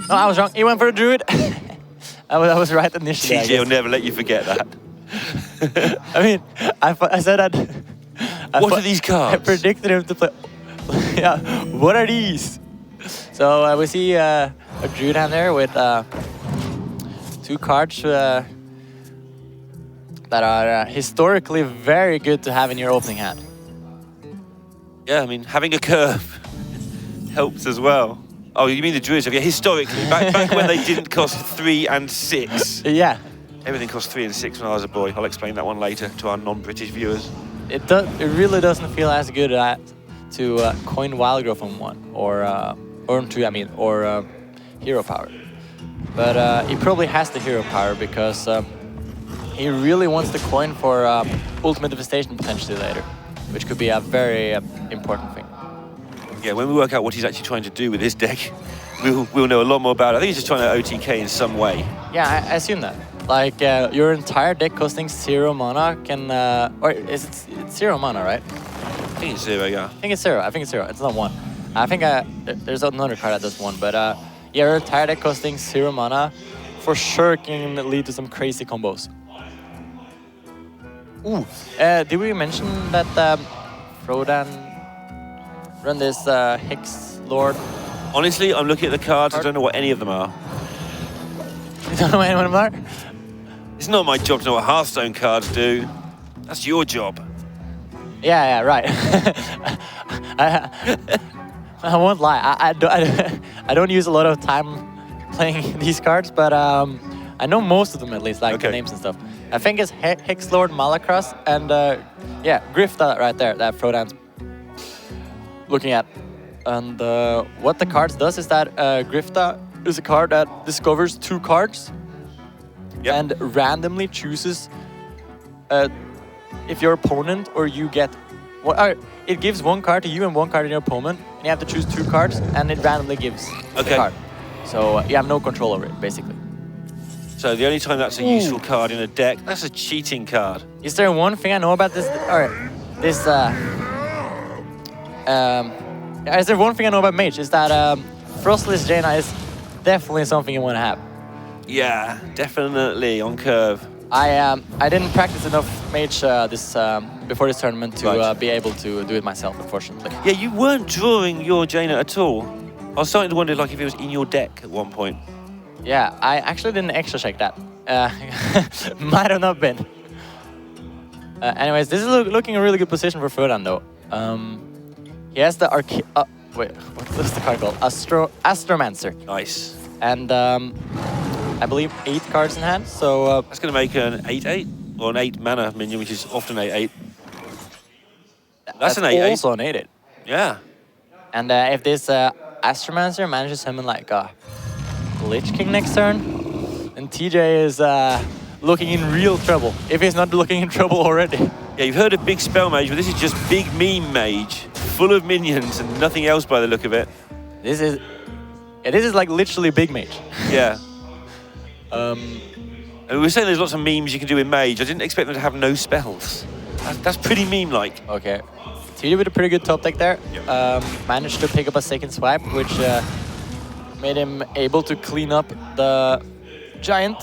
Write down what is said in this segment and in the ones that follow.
No, I was wrong. He went for a druid. I was right initially. TJ will never let you forget that. I mean, I said that. What are these cards? I predicted him to play. Yeah, what are these? So we see a druid hand there with 2 cards that are historically very good to have in your opening hand. Yeah, I mean, having a curve helps as well. Oh, you mean the druids? Okay, historically, back when they didn't cost 3 and 6. Yeah. Everything cost 3 and 6 when I was a boy. I'll explain that one later to our non-British viewers. It really doesn't feel as good to coin Wild Growth on 1 or 2. I mean, or Hero Power. But he probably has the Hero Power because he really wants the coin for Ultimate Devastation potentially later, which could be a very important thing. Yeah, when we work out what he's actually trying to do with his deck, we'll know a lot more about it. I think he's just trying to OTK in some way. Yeah, I assume that. Like, your entire deck costing 0 mana can... or is it's 0 mana, right? I think it's 0, yeah. I think it's 0. It's not 1. I think there's another card that does 1, but yeah, your entire deck costing 0 mana for sure can lead to some crazy combos. Ooh, did we mention that Frodan run this Hex Lord? Honestly, I'm looking at the cards. I don't know what any of them are. You don't know what any of them are? It's not my job to know what Hearthstone cards do. That's your job. Yeah, right. I won't lie. I don't use a lot of time playing these cards, but I know most of them at least, like the names and stuff. I think it's Hex Lord, Malacross, and yeah, Grifta right there that Frodan's looking at. And what the cards does is that Grifta is a card that discovers 2 cards and randomly chooses if your opponent or you get... it gives 1 card to you and 1 card to your opponent, and you have to choose 2 cards, and it randomly gives the card. So you have no control over it, basically. So the only time that's a useful card in a deck, that's a cheating card. Is there one thing I know about this? Or this? Is there one thing I know about Mage? Is that Frostless Jaina is definitely something you want to have. Yeah, definitely on curve. I didn't practice enough Mage before this tournament to be able to do it myself, unfortunately. Yeah, you weren't drawing your Jaina at all. I was starting to wonder like if it was in your deck at one point. Yeah, I actually didn't extra check that. Might have not been. Anyways, this is looking a really good position for Frodan though. He has the wait, what's the card called? Astromancer. Nice. And I believe 8 cards in hand, so... that's going to make an 8/8, or an 8 mana minion, which is often 8/8. That's an 8/8. Also an 8/8. Yeah. And if this Astromancer manages to summon like a Lich King next turn, then TJ is looking in real trouble, if he's not looking in trouble already. Yeah, you've heard of Big Spell Mage, but this is just Big Meme Mage, full of minions and nothing else by the look of it. This is like literally Big Mage. Yeah. And we were saying there's lots of memes you can do in Mage. I didn't expect them to have no spells. That's pretty meme-like. Okay. TJ with a pretty good top deck there. Managed to pick up a second swipe, which made him able to clean up the Giant.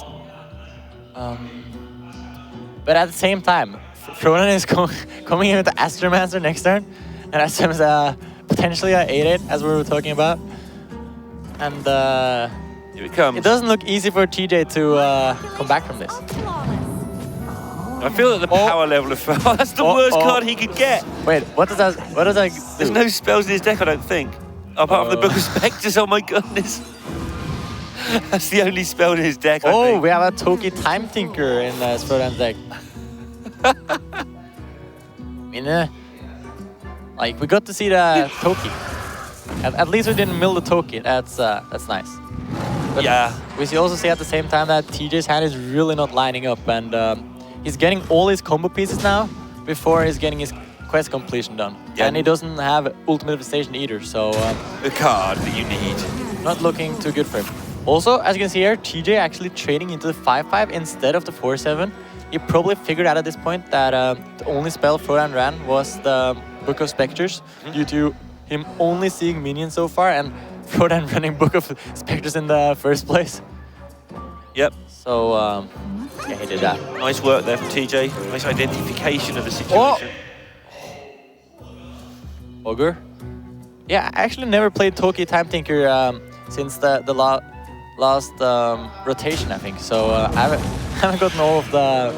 But at the same time, Frodan is coming in with the Astromancer next turn, and Astromancer is potentially an 8/8, as we were talking about. And here it comes. It doesn't look easy for TJ to come back from this. I feel that the power level of that's the worst card he could get. Wait, what does that do? There's no spells in his deck, I don't think. Apart from the Book of Spectres, oh my goodness. That's the only spell in his deck, I think. We have a Toki Time Tinker in Frodan's deck. I mean, like, we got to see the Toki. At least we didn't mill the Toki. That's nice. But yeah. We also see at the same time that TJ's hand is really not lining up, and he's getting all his combo pieces now before he's getting his quest completion done. Yeah. And he doesn't have Ultimate Devastation either, so... the card that you need. Not looking too good for him. Also, as you can see here, TJ actually trading into the 5/5 instead of the 4/7. He probably figured out at this point that the only spell Frodan ran was the Book of Spectres, due to him only seeing minions so far, and Frodan running Book of Spectres in the first place. Yep. So, yeah, he did that. Nice work there from TJ. Nice identification of the situation. Ogre. Yeah, I actually never played Toki Time Tinker since the last rotation, I think. So I haven't gotten all of the...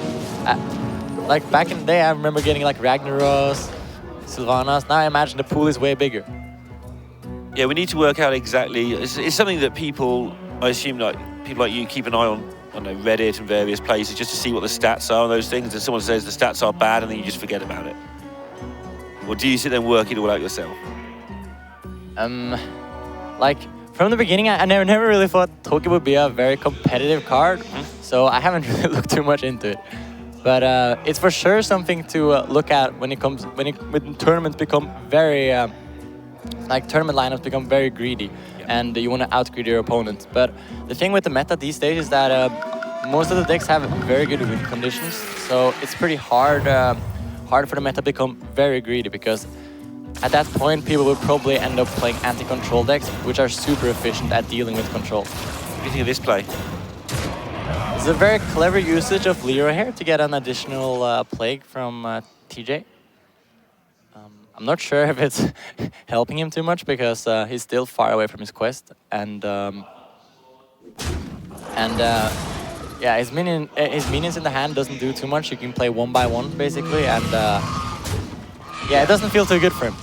like back in the day, I remember getting like Ragnaros, Sylvanas. Now I imagine the pool is way bigger. Yeah, we need to work out exactly. It's something that people, I assume, like people like you, keep an eye on Reddit and various places just to see what the stats are on those things. And someone says the stats are bad, and then you just forget about it. Or do you sit there and work it all out yourself? Like from the beginning, I never really thought Toki would be a very competitive card, so I haven't really looked too much into it. But it's for sure something to look at when tournaments become very tournament lineups become very greedy, and you want to outgreed your opponent. But the thing with the meta these days is that most of the decks have very good win conditions, so it's pretty hard for the meta to become very greedy, because at that point people will probably end up playing anti-control decks, which are super efficient at dealing with control. What do you think of this play? It's a very clever usage of Lero here to get an additional plague from TJ. I'm not sure if it's helping him too much, because he's still far away from his quest, and yeah, his minions in the hand doesn't do too much. You can play one by one basically, and yeah, it doesn't feel too good for him.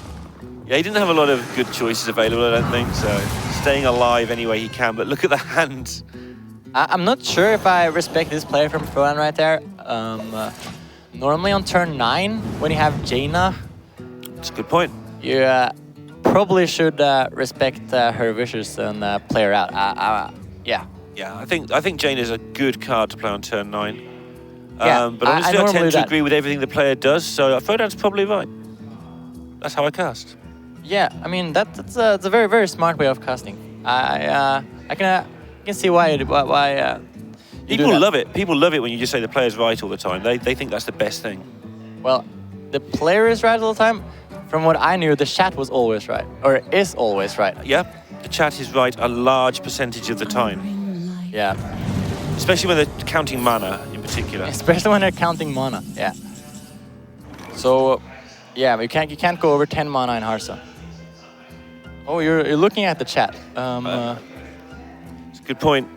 Yeah, he didn't have a lot of good choices available, I don't think, so staying alive any way he can, but look at the hand. I'm not sure if I respect this play from Frodan right there. Normally on turn 9, when you have Jaina, that's a good point. You probably should respect her wishes and play her out. Yeah. Yeah, I think Jaina is a good card to play on turn 9. Yeah, but honestly, I tend to that. agree with everything the player does, so Frodan's probably right. That's how I cast. Yeah, I mean that's a very, very smart way of casting. I can see why people love it. People love it when you just say the player's right all the time. They think that's the best thing. Well, the player is right all the time. From what I knew, the chat was always right, or is always right. Yeah, the chat is right a large percentage of the time. Yeah. Especially when they're counting mana in particular. Especially when they're counting mana, yeah. So, yeah, you can't go over 10 mana in Harsa. Oh, you're looking at the chat. It's a good point.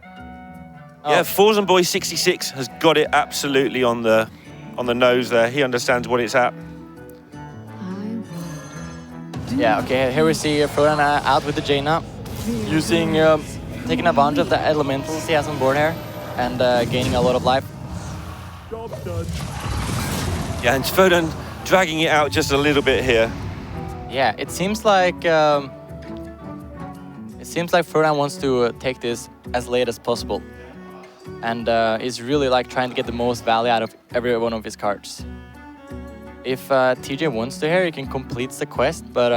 Yeah, Forzen Boy 66 has got it absolutely on the nose there. He understands what it's at. Yeah, okay, here we see Frodan out with the Jaina, taking advantage of the elementals he has on board here, and gaining a lot of life. Yeah, and Frodan dragging it out just a little bit here. Yeah, it seems like Frodan wants to take this as late as possible, and is really like trying to get the most value out of every one of his cards. If TJ wants to here, he can complete the quest, but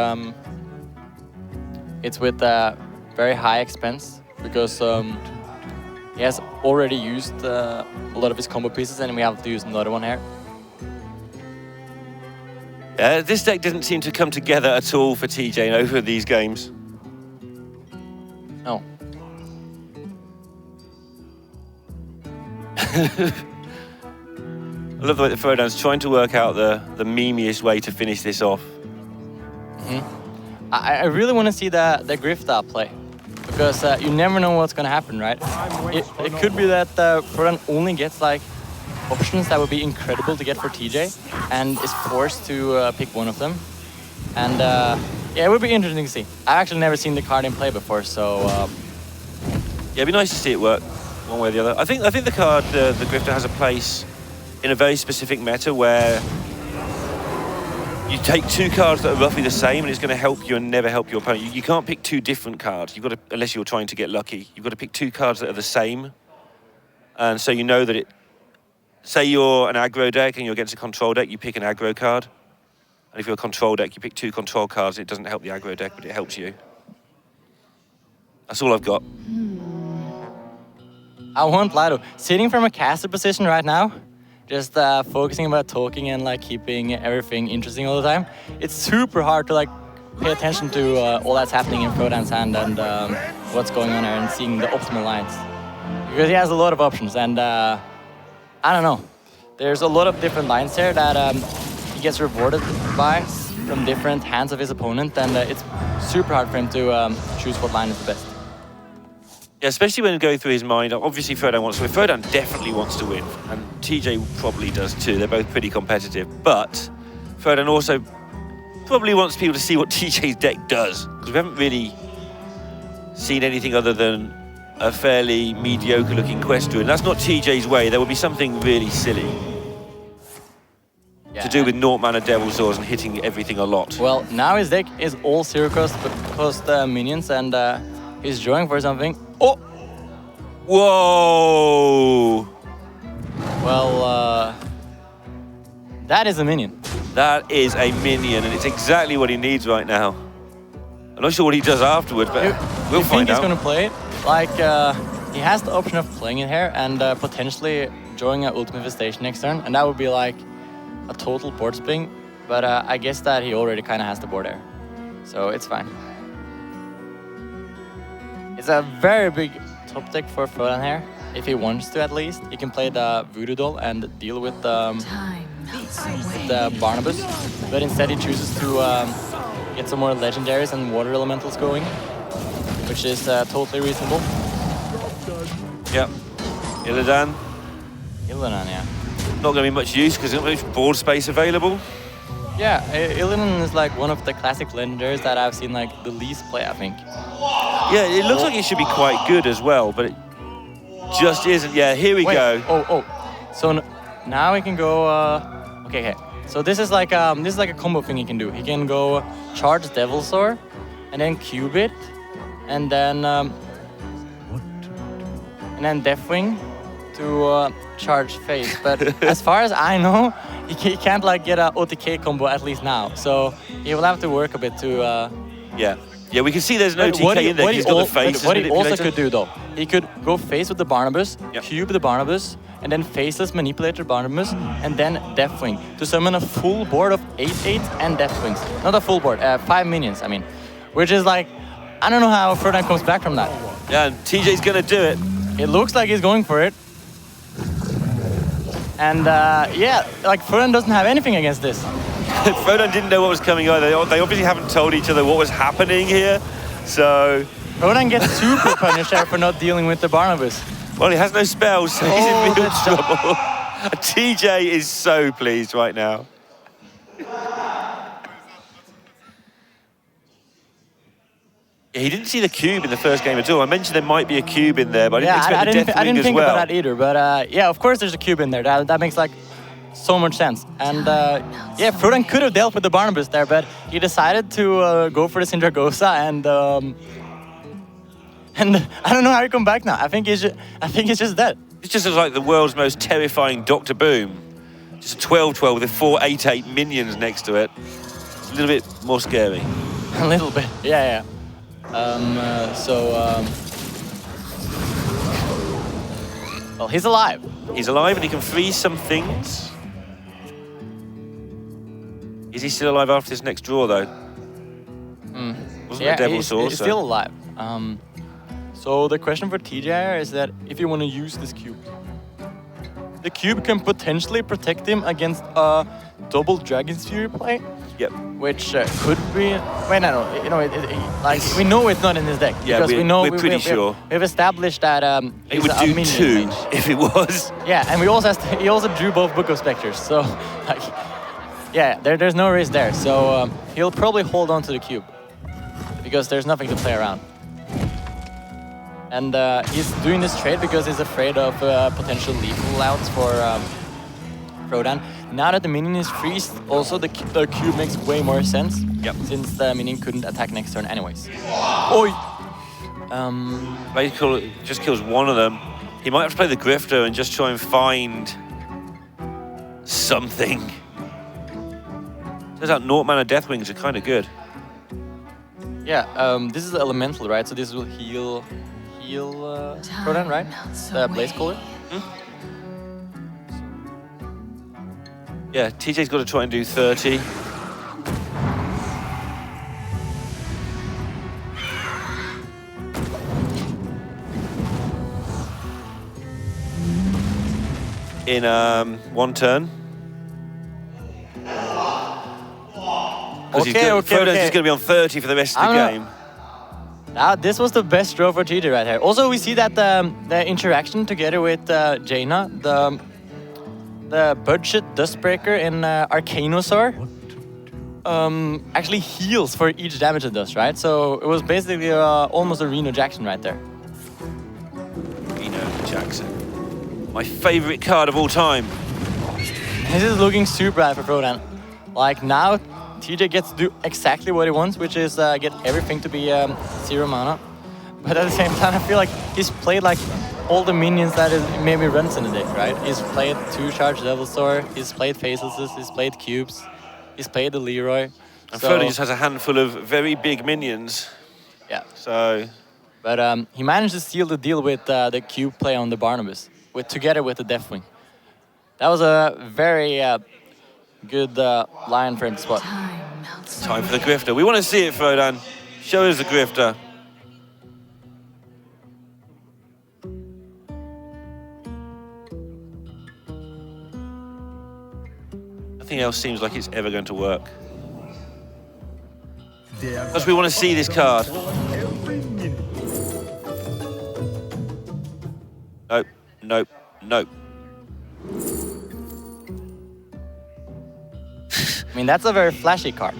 it's with very high expense, because he has already used a lot of his combo pieces, and we have to use another one here. This deck doesn't seem to come together at all for TJ over these games. No. I love the way that Frodan's trying to work out the memeiest way to finish this off. I really want to see the Grifta play, because you never know what's going to happen, right? It could be that Frodan only gets like options that would be incredible to get for TJ, and is forced to pick one of them. And yeah, it would be interesting to see. I've actually never seen the card in play before, so yeah, it'd be nice to see it work one way or the other. I think the card, the Grifter, has a place in a very specific meta where you take two cards that are roughly the same, and it's going to help you and never help your opponent. You can't pick two different cards. You've got to, unless you're trying to get lucky, you've got to pick two cards that are the same. And so you know that it. Say you're an aggro deck and you're against a control deck, you pick an aggro card. And if you're a control deck, you pick two control cards. It doesn't help the aggro deck, but it helps you. That's all I've got. I won't lie though. Sitting from a caster position right now, just focusing about talking and like keeping everything interesting all the time, it's super hard to like pay attention to all that's happening in Frodan's hand and what's going on there and seeing the optimal lines. Because he has a lot of options and I don't know. There's a lot of different lines here that he gets rewarded by from different hands of his opponent, and it's super hard for him to choose what line is the best. Yeah, especially when going through his mind. Obviously, Frodan wants to win. Frodan definitely wants to win, and TJ probably does too. They're both pretty competitive, but Frodan also probably wants people to see what TJ's deck does, because we haven't really seen anything other than a fairly mediocre-looking Quest Druid, and that's not TJ's way. There will be something really silly. To do with naught mana Devil Swords and hitting everything a lot. Well, now his deck is all zero cost minions, and he's drawing for something. Oh! Whoa! Well, that is a minion. That is a minion, and it's exactly what he needs right now. I'm not sure what he does afterwards, but we'll find out. He's going to play it? Like, he has the option of playing it here and potentially drawing an Ultimate Infestation next turn, and that would be like a total board spin, but I guess that he already kind of has the board there, so it's fine. It's a very big top deck for Frodan here. If he wants to, at least, he can play the Voodoo Doll and deal with the Barnabas, but instead he chooses to get some more legendaries and water elementals going, which is totally reasonable. Yep. Illidan. Illidan, yeah. Not going to be much use because there's not much board space available. Yeah, Illidan is like one of the classic legendaries that I've seen like the least play, I think. Yeah, it looks like it should be quite good as well, but it just isn't. Yeah, here we go. Oh. So now we can go. Okay. So this is like a combo thing he can do. He can go charge Devil Sword, and then cube it, and then Deathwing to charge Face. But as far as I know, he can't like get a OTK combo at least now. So he will have to work a bit to. Yeah, we can see there's no OTK in there. He's got the Face. What he also could do though, he could go Face with the Barnabas, cube the Barnabas, and then Faceless Manipulator Barnabas, and then Deathwing to summon a full board of 8/8 and Deathwings. Not a full board, 5 minions. I mean, which is like, I don't know how Frodan comes back from that. Yeah, and TJ's gonna do it. It looks like he's going for it. And yeah, like Frodan doesn't have anything against this. Frodan didn't know what was coming either. They obviously haven't told each other what was happening here, so... Frodan gets super punished there for not dealing with the Barnabas. Well, he has no spells, so he's in real trouble. TJ is so pleased right now. Yeah, he didn't see the cube in the first game at all. I mentioned there might be a cube in there, but I didn't expect the Deathwing as well. I didn't think about that either, but yeah, of course there's a cube in there. That makes like so much sense. And yeah, Frodan could have dealt with the Barnabas there, but he decided to go for the Sindragosa, and I don't know how he come back now. I think he's just dead. It just looks like the world's most terrifying Dr. Boom. Just a 12/12 with 4 8/8 minions next to it. It's a little bit more scary. A little bit, yeah. Well, he's alive. He's alive and he can freeze some things. Is he still alive after this next draw, though? Wasn't it Devil Sword? He's still alive. So the question for TJ is that if you want to use this cube, the cube can potentially protect him against a double Dragon's Fury play. Yep. Which could be. Wait, no. You know, like we know it's not in his deck. Yeah, we're pretty sure. We've established that it would do 2 if it was. Yeah, and he also drew both Book of Specters, so like, yeah, there's no risk there. So he'll probably hold on to the cube because there's nothing to play around. And he's doing this trade because he's afraid of potential lethal outs for Frodan. Now that the minion is freezed, also the cube makes way more sense. Yep. Since the minion couldn't attack next turn anyways. Oi! Basically, just kills one of them. He might have to play the Grifter and just try and find something. Turns out naught mana Deathwings are kind of good. Yeah, this is elemental, right? So this will heal Frodan, right? The Blaze Caller. Yeah, TJ's got to try and do 30. in one turn. Okay. Frodo's just going to be on 30 for the rest of the game. Now, this was the best draw for TJ right here. Also, we see that the interaction together with Jaina, the budget Dustbreaker in Arcanosaur, actually heals for each damage it does, right? So it was basically almost a Reno Jackson right there. Reno Jackson. My favorite card of all time. This is looking super bad for Frodan. Like now, TJ gets to do exactly what he wants, which is get everything to be 0 mana. But at the same time, I feel like he's played like all the minions that it maybe runs in the deck, right? He's played 2-charge Devilsaur, he's played Facelesses, he's played Cubes, he's played the Leroy. And Frodo just has a handful of very big minions. Yeah. So. But he managed to seal the deal with the Cube play on the Barnabas, together with the Deathwing. That was a very good line for him to spot. Time for the Grifter. We want to see it, Frodan. Show us the Grifter. Nothing else seems like it's ever going to work. Because we want to see this card. Nope, nope, nope. I mean, that's a very flashy card.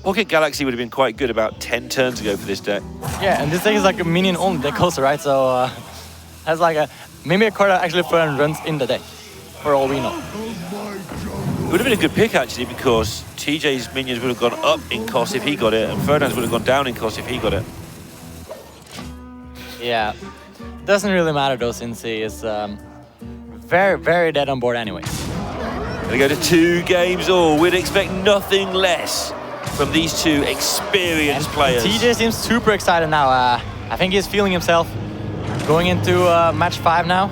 Pocket Galaxy would have been quite good about 10 turns ago for this deck. Yeah, and this deck is like a minion only deck also, right? So has like maybe a card that actually runs in the deck, for all we know. It would have been a good pick actually, because TJ's minions would have gone up in cost if he got it, and Frodan's would have gone down in cost if he got it. Yeah, doesn't really matter though, since he is very, very dead on board anyway. Gonna go to 2 games all. We'd expect nothing less from these two experienced players. TJ seems super excited now. I think he's feeling himself going into match 5 now.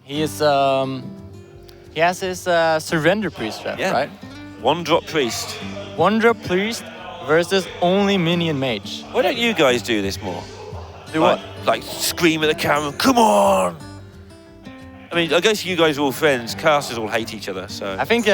He is he has his Surrender Priest draft, right? 1-drop Priest. 1-drop Priest versus only Minion Mage. Why don't you guys do this more? Do what? Like scream at the camera, come on! I mean, I guess you guys are all friends. Casters all hate each other, so. I think